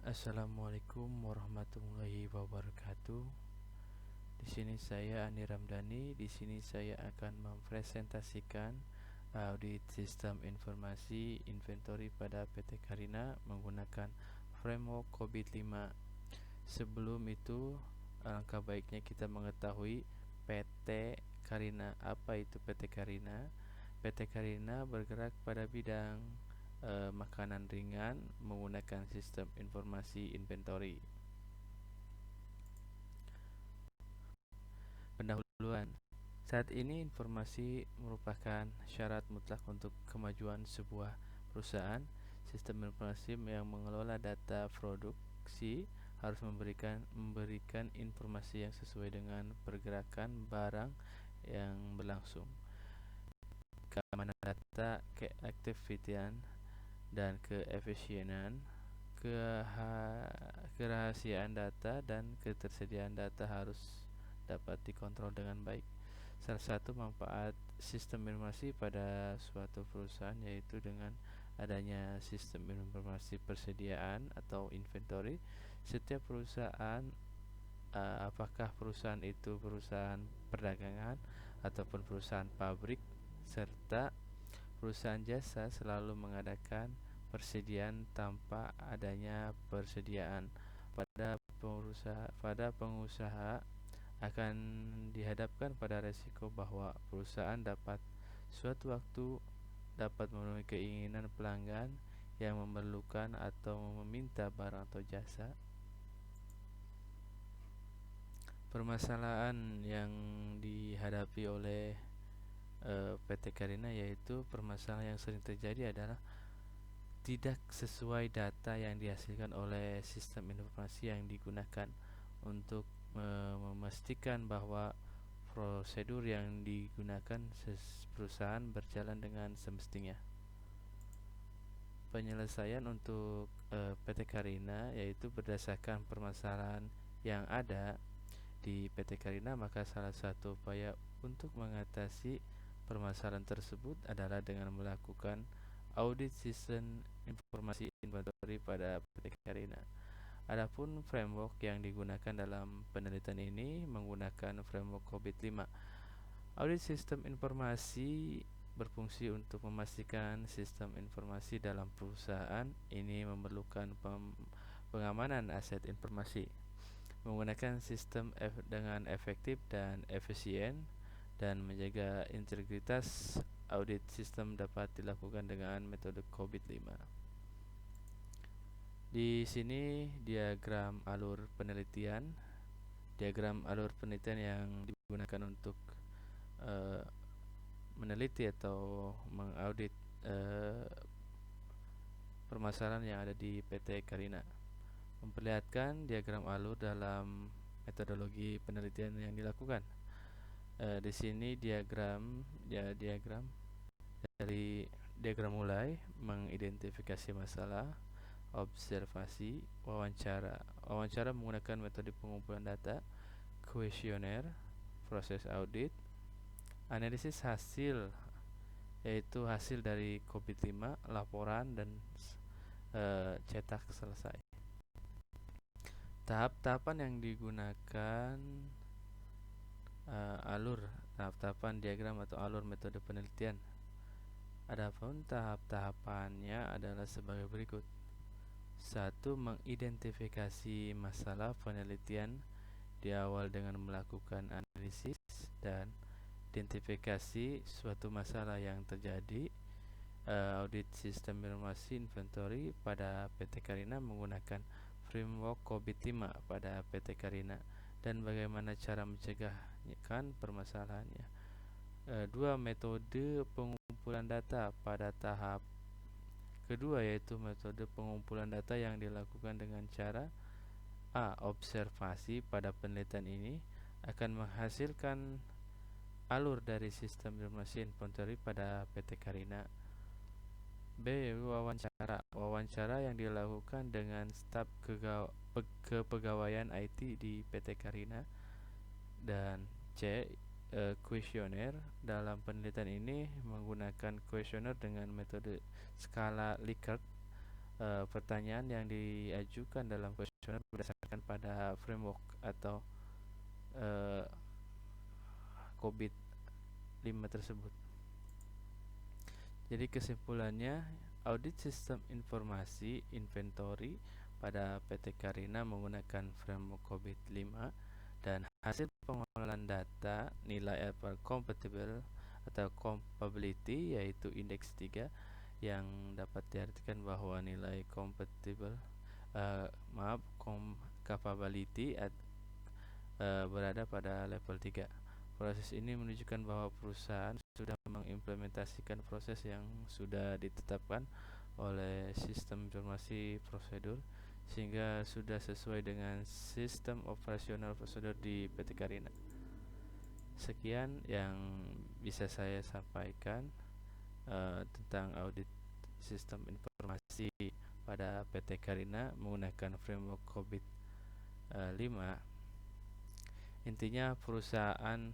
Assalamualaikum warahmatullahi wabarakatuh. Di sini saya Ani Ramdhani. Di sini saya akan mempresentasikan audit sistem informasi inventory pada PT Carina menggunakan framework COVID-5. Sebelum itu, alangkah baiknya kita mengetahui PT Carina. Apa itu PT Carina? PT Carina bergerak pada bidang makanan ringan menggunakan sistem informasi inventory. Pendahuluan. Saat ini informasi merupakan syarat mutlak untuk kemajuan sebuah perusahaan. Sistem informasi yang mengelola data produksi harus memberikan informasi yang sesuai dengan pergerakan barang yang berlangsung, keamanan data, keaktifitian dan keefisienan, kerahasiaan data dan ketersediaan data harus dapat dikontrol dengan baik. Salah satu manfaat sistem informasi pada suatu perusahaan yaitu dengan adanya sistem informasi persediaan atau inventory. Setiap perusahaan, apakah perusahaan itu perusahaan perdagangan ataupun perusahaan pabrik serta perusahaan jasa, selalu mengadakan persediaan. Tanpa adanya persediaan pada pengusaha akan dihadapkan pada resiko bahwa perusahaan suatu waktu dapat memenuhi keinginan pelanggan yang memerlukan atau meminta barang atau jasa. Permasalahan yang dihadapi oleh PT Carina yaitu permasalahan yang sering terjadi adalah tidak sesuai data yang dihasilkan oleh sistem informasi yang digunakan untuk memastikan bahwa prosedur yang digunakan perusahaan berjalan dengan semestinya. Penyelesaian untuk PT Carina yaitu berdasarkan permasalahan yang ada di PT Carina, maka salah satu upaya untuk mengatasi permasalahan tersebut adalah dengan melakukan audit sistem informasi inventory pada PT Carina. Adapun framework yang digunakan dalam penelitian ini menggunakan framework COVID-5. Audit sistem informasi berfungsi untuk memastikan sistem informasi dalam perusahaan ini memerlukan pengamanan aset informasi, menggunakan sistem dengan efektif dan efisien, dan menjaga integritas. Audit sistem dapat dilakukan dengan metode COVID-5. Di sini diagram alur penelitian. Diagram alur penelitian yang digunakan untuk meneliti atau mengaudit permasalahan yang ada di PT Carina. Memperlihatkan diagram alur dalam metodologi penelitian yang dilakukan. Di sini diagram dari diagram mulai mengidentifikasi masalah, observasi, wawancara menggunakan metode pengumpulan data, kuesioner, proses audit, analisis hasil yaitu hasil dari COVID-5, laporan dan cetak selesai. Tahap-tahapan yang digunakan tahap-tahapan diagram atau alur metode penelitian. Adapun tahap-tahapannya adalah sebagai berikut. 1. Mengidentifikasi masalah penelitian diawal dengan melakukan analisis dan identifikasi suatu masalah yang terjadi. Audit sistem informasi inventory pada PT Carina menggunakan framework COVID-5 pada PT Carina dan bagaimana cara mencegahkan permasalahannya. 2. Metode pengumpulan data pada tahap kedua, yaitu metode pengumpulan data yang dilakukan dengan cara A. Observasi. Pada penelitian ini akan menghasilkan alur dari sistem informasi inventory pada PT Carina. B. Wawancara yang dilakukan dengan staf kepegawaian IT di PT Carina. Dan C. Kuesioner. Dalam penelitian ini menggunakan kuesioner dengan metode skala Likert pertanyaan yang diajukan dalam kuesioner berdasarkan pada framework atau COVID 5 tersebut. Jadi kesimpulannya, audit sistem informasi inventory pada PT Carina menggunakan framework COVID 5 dan hasil pengelolaan data nilai compatible atau compatibility yaitu indeks 3 yang dapat diartikan bahwa nilai compatible capability berada pada level 3. Proses ini menunjukkan bahwa perusahaan sudah mengimplementasikan proses yang sudah ditetapkan oleh sistem informasi prosedur sehingga sudah sesuai dengan sistem operasional prosedur di PT Carina. Sekian yang bisa saya sampaikan tentang audit sistem informasi pada PT Carina menggunakan framework COVID 5. Intinya perusahaan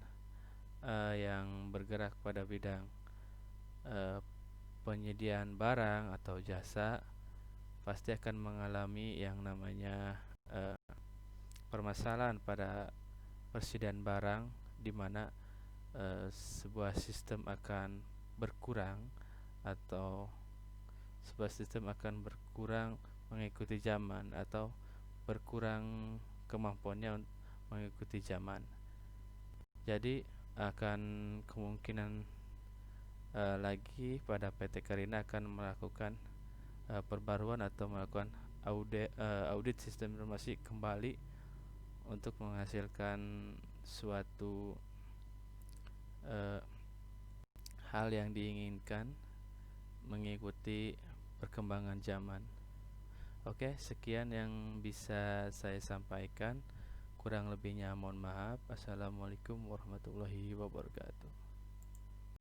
yang bergerak pada bidang penyediaan barang atau jasa pasti akan mengalami yang namanya permasalahan pada persediaan barang, di mana sebuah sistem akan berkurang atau sebuah sistem akan berkurang mengikuti zaman atau berkurang kemampuannya mengikuti zaman. Jadi akan kemungkinan lagi pada PT Carina akan melakukan perbaruan atau melakukan audit sistem informasi kembali untuk menghasilkan suatu hal yang diinginkan mengikuti perkembangan zaman. Oke, sekian yang bisa saya sampaikan. Kurang lebihnya mohon maaf. Assalamualaikum warahmatullahi wabarakatuh.